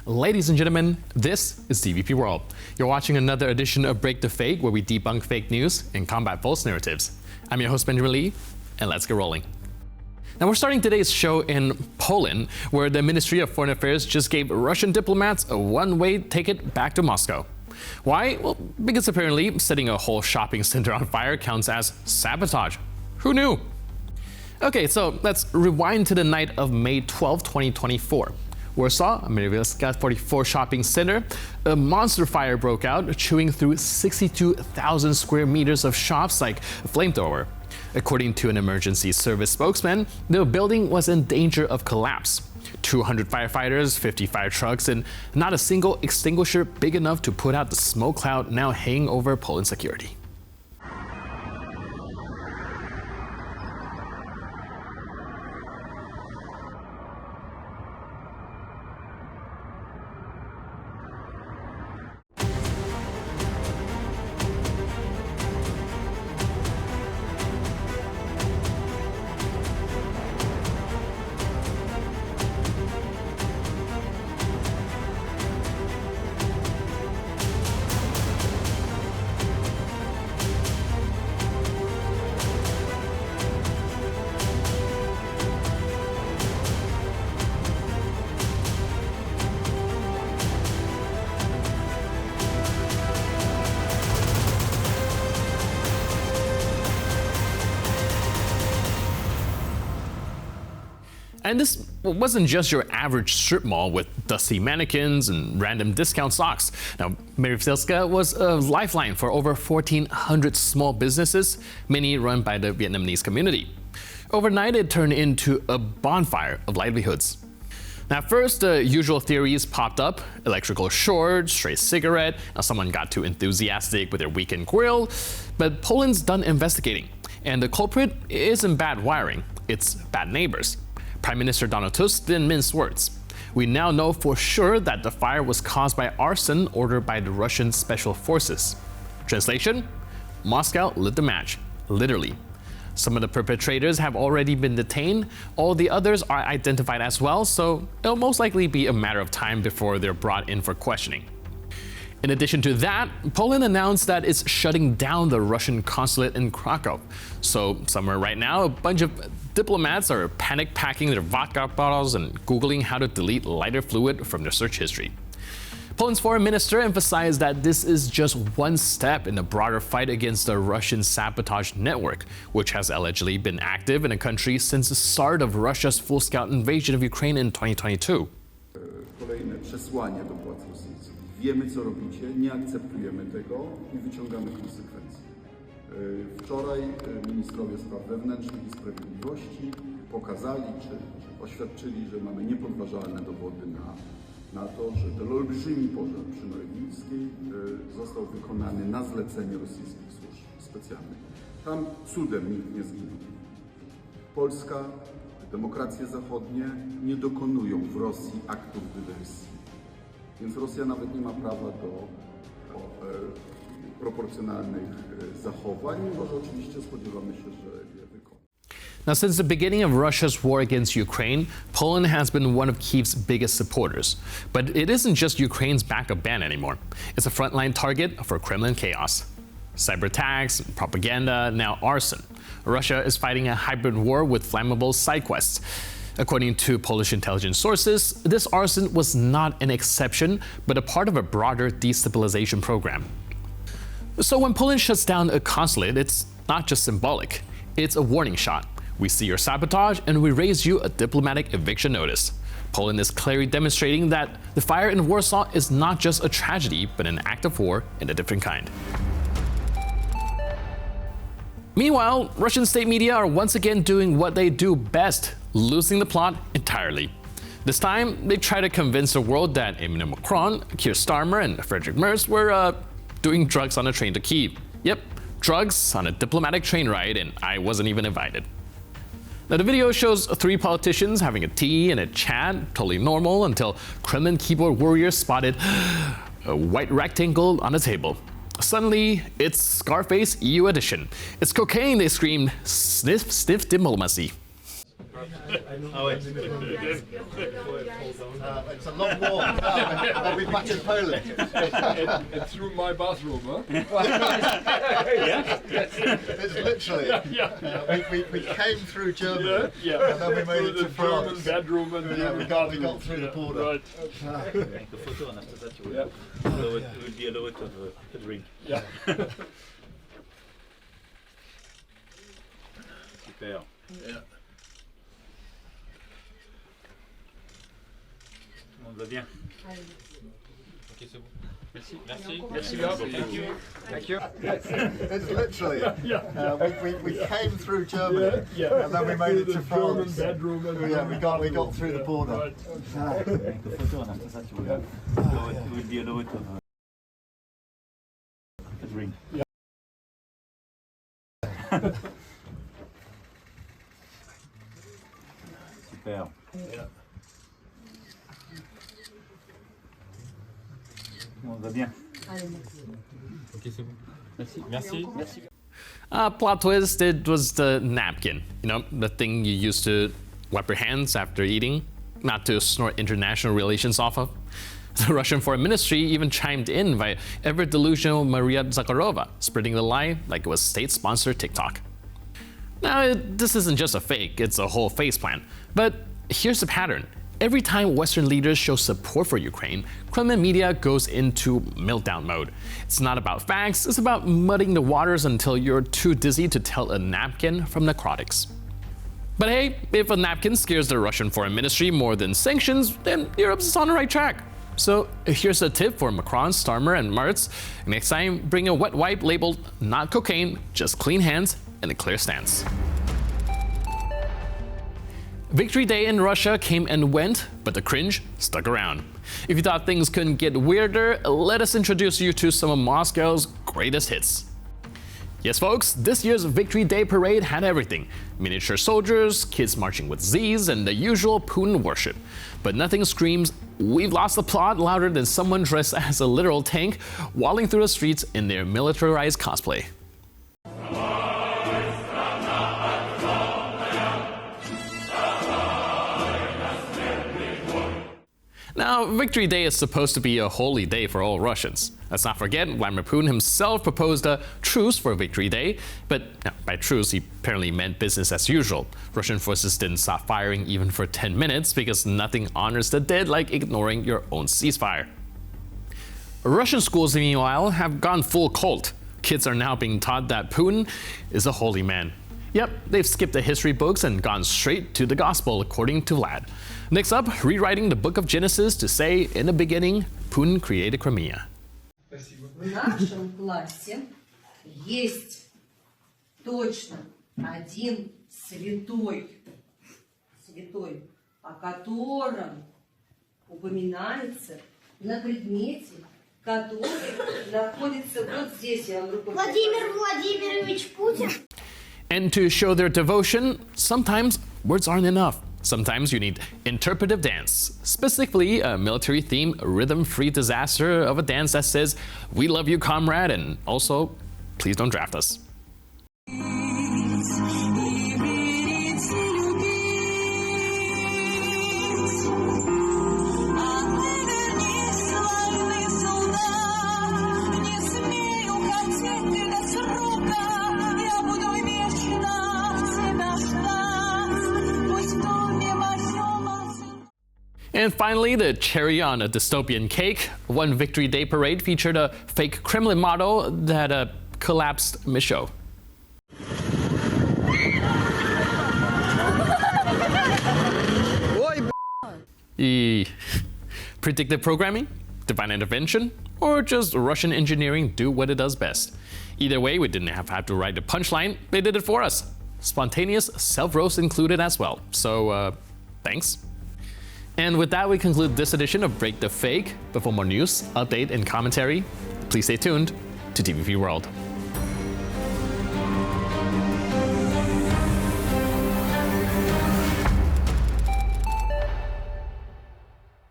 Ladies and gentlemen, this is DVP World. You're watching another edition of Break the Fake, where we debunk fake news and combat false narratives. I'm your host, Benjamin Lee, and let's get rolling. Now, we're starting today's show in Poland, where the Ministry of Foreign Affairs just gave Russian diplomats a one-way ticket back to Moscow. Why? Well, because apparently setting a whole shopping center on fire counts as sabotage. Who knew? Okay, so let's rewind to the night of May 12, 2024. Warsaw, Merz 44 shopping center, a monster fire broke out, chewing through 62,000 square meters of shops like a flamethrower. According to an emergency service spokesman, the building was in danger of collapse. 200 firefighters, 55 trucks, and not a single extinguisher big enough to put out the smoke cloud now hanging over Poland's security. And this wasn't just your average strip mall with dusty mannequins and random discount stocks. Now, Merz was a lifeline for over 1,400 small businesses, many run by the Vietnamese community. Overnight, it turned into a bonfire of livelihoods. Now, first, the usual theories popped up: electrical short, stray cigarette, someone got too enthusiastic with their weekend grill. But Poland's done investigating, and the culprit isn't bad wiring, it's bad neighbors. Prime Minister Donald Tusk didn't mince words. We now know for sure that the fire was caused by arson ordered by the Russian special forces. Translation? Moscow lit the match, literally. Some of the perpetrators have already been detained. All the others are identified as well, so it'll most likely be a matter of time before they're brought in for questioning. In addition to that, Poland announced that it's shutting down the Russian consulate in Krakow. So somewhere right now, a bunch of diplomats are panic packing their vodka bottles and Googling how to delete lighter fluid from their search history. Poland's foreign minister emphasized that this is just one step in the broader fight against the Russian sabotage network, which has allegedly been active in the country since the start of Russia's full-scale invasion of Ukraine in 2022. Kolejne przesłanie do władz rosyjskich. Wiemy, co robicie, nie akceptujemy tego i wyciągamy konsekwencje. Wczoraj ministrowie spraw wewnętrznych i sprawiedliwości pokazali, czy oświadczyli, że mamy niepodważalne dowody na to, że ten olbrzymi pożar przy Norwilskiej został wykonany na zlecenie rosyjskich służb specjalnych. Tam cudem nikt nie zginął. Polska, demokracje zachodnie nie dokonują w Rosji aktów dywersji. Więc Rosja nawet nie ma prawa do proporcjonalnych zachowań, mimo że oczywiście spodziewamy się, że je wykona. Now, since the beginning of Russia's war against Ukraine, Poland has been one of Kyiv's biggest supporters. But it isn't just Ukraine's backup band anymore. It's a frontline target for Kremlin chaos. Cyber attacks, propaganda, now arson. Russia is fighting a hybrid war with flammable side quests. According to Polish intelligence sources, this arson was not an exception, but a part of a broader destabilization program. So when Poland shuts down a consulate, it's not just symbolic. It's a warning shot. We see your sabotage and we raise you a diplomatic eviction notice. Poland is clearly demonstrating that the fire in Warsaw is not just a tragedy, but an act of war in a different kind. Meanwhile, Russian state media are once again doing what they do best: losing the plot entirely. This time, they try to convince the world that Emmanuel Macron, Keir Starmer, and Friedrich Merz were doing drugs on a train to Kyiv. Yep, drugs on a diplomatic train ride, and I wasn't even invited. Now, the video shows three politicians having a tea and a chat, totally normal, until Kremlin keyboard warriors spotted a white rectangle on a table. Suddenly, it's Scarface EU edition. It's cocaine, they screamed. Sniff, sniff diplomacy. It's a long walk. I'll be back in Poland. And through my bathroom, huh? It's literally. We came through Germany, and then we made it to France. Bedroom and We got through the border. Right. Make a photo, and after that you will be allowed to have a drink. Yeah. Super. Yeah. Tout le monde va bien. Ok, c'est bon. Merci. Merci. Thank you. It's literally. We came through Germany, and then we made it to France. Bedroom and We got through the border. Right. Make a photo, and after that you will be allowed to have a drink. Super. Yeah. Tout le monde va bien. Ok, c'est bon. Merci. Plot twist, it was the napkin. You know, the thing you use to wipe your hands after eating, not to snort international relations off of. The Russian Foreign Ministry even chimed in by ever-delusional Maria Zakharova, spreading the lie like it was state-sponsored TikTok. Now, this isn't just a fake, it's a whole face plan. But here's the pattern. Every time Western leaders show support for Ukraine, Kremlin media goes into meltdown mode. It's not about facts, it's about muddying the waters until you're too dizzy to tell a napkin from necrotics. But hey, if a napkin scares the Russian Foreign Ministry more than sanctions, then Europe's on the right track. So here's a tip for Macron, Starmer, and Merz. Next time, bring a wet wipe labeled not cocaine, just clean hands and a clear stance. Victory Day in Russia came and went, but the cringe stuck around. If you thought things couldn't get weirder, let us introduce you to some of Moscow's greatest hits. Yes, folks, this year's Victory Day parade had everything. Miniature soldiers, kids marching with Z's, and the usual Putin worship. But nothing screams, "We've lost the plot," louder than someone dressed as a literal tank, walling through the streets in their militarized cosplay. Now, Victory Day is supposed to be a holy day for all Russians. Let's not forget, Vladimir Putin himself proposed a truce for Victory Day, but by truce he apparently meant business as usual. Russian forces didn't stop firing even for 10 minutes because nothing honors the dead like ignoring your own ceasefire. Russian schools, meanwhile, have gone full cult. Kids are now being taught that Putin is a holy man. Yep, they've skipped the history books and gone straight to the gospel, according to Vlad. Next up, rewriting the book of Genesis to say, in the beginning, Putin created Crimea. В нашем классе есть точно один святой, о котором упоминается на предмете, который находится вот здесь. Я вам рукой. Владимир Владимирович Путин. And to show their devotion, sometimes words aren't enough. Sometimes you need interpretive dance, specifically a military-themed rhythm-free disaster of a dance that says, "We love you, comrade," and also, "Please don't draft us." And finally, the cherry on a dystopian cake. One Victory Day parade featured a fake Kremlin model that collapsed mid-show. Predictive programming? Divine intervention? Or just Russian engineering do what it does best? Either way, we didn't have to write the punchline, they did it for us. Spontaneous self-roast included as well. So, thanks. And with that, we conclude this edition of Break the Fake. But for more news, update, and commentary, please stay tuned to TVP World.